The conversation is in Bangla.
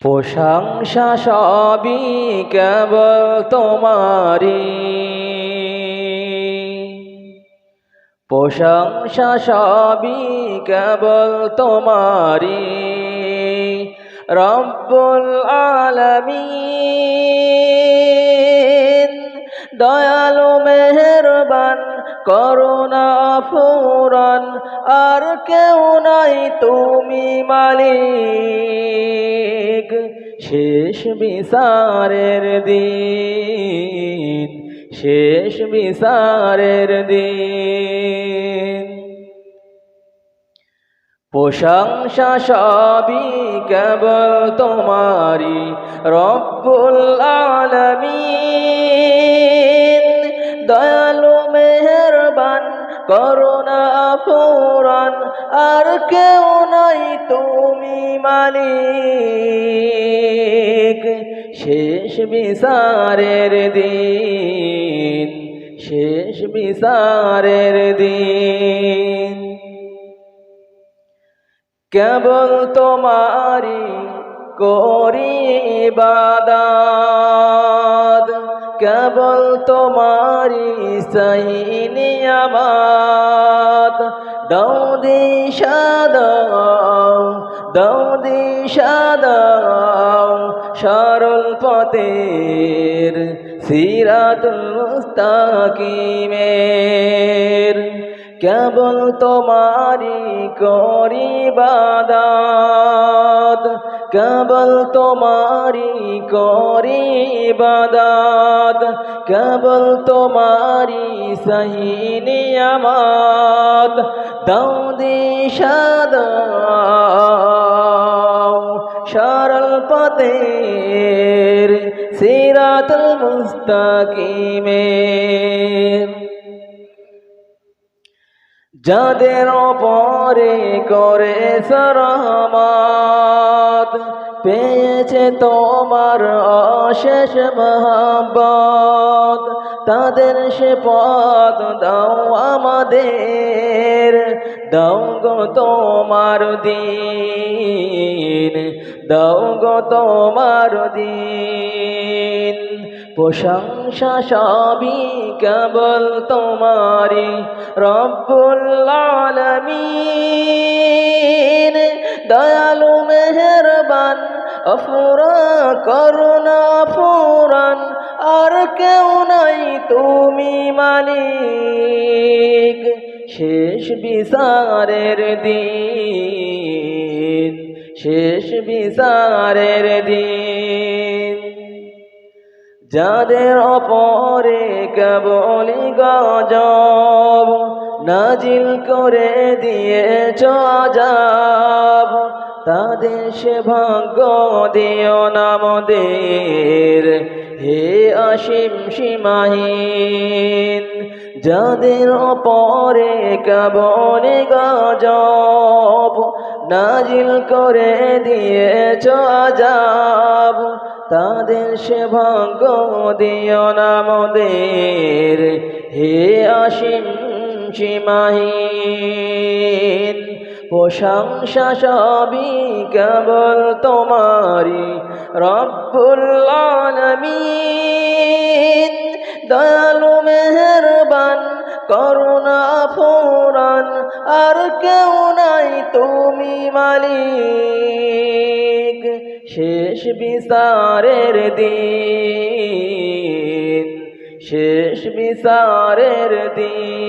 প্রশংসা সবই কেবল তোমারি, প্রশংসা সবই কেবল তোমারি। রব্বুল আলামিন দয়ালু মেহেরবান করুণা ফুরান, আর কেউ নাই তুমি মালিক। শেষ বিচারের দিন, শেষ বিচারের দিন। প্রশংসা সবই কেবল তোমারি, রব্বুল আলামিন দয়ালু মেহেরবান করুণা ফুরান, আর কেউ নাই তুমি মালিক। শেষ বিচারের দিন, শেষ বিচারের দিন। কেবল তোমারি করি ইবাদত, কেবল তোমারি চাই নিয়ামত। দাও দিশা দাও, দাও দিশা দাও সরল পথের, সিরাতুল মুস্তাকিমের। কেবল তোমারি করি ইবাদত, কেবল তোমারি করি ইবাদত, কেবল তোমারি সহি নিয়ামত। দাও দিশা দাও সরল পথের, সিরাতুল মুস্তাকিমের। যাদের ওপরে করেছ রহমত, পেয়েছে তোমার অশেষ মহব্বত, তাদের সে পথ দাও আমাদের। দাও গো তোমার দিন, দাও গো তোমার দিন। প্রশংসা সবই কেবল তোমারি, রব্বুল আলামিন দয়ালু মেহেরবান অফুরা করুণা ফুরান, আর কেউ নাই তুমি মালিক। শেষ বিচারের দিন, শেষ বিচারের দিন। যাদের ওপরে কেবলই গজব, নাজিল করে দিয়েছ আযাব, তাদের সে ভাগ্য দিও না আমাদের, হে অসীম সীমাহীন। যাদের ওপরে কেবলই গজব, নাজিল করে দিয়েছ আযাব, তাদের সে ভাগ্য দিও না আমাদের, হে অসীম সীমাহীন। প্রশংসা সবই কেবল তোমারি, রব্বুল আলামিন দয়ালু মেহেরবান করুণা ফুরান, আর কেউ নাই তুমি মালিক। শেষ বিচারের দিন, শেষ বিচারের দিন।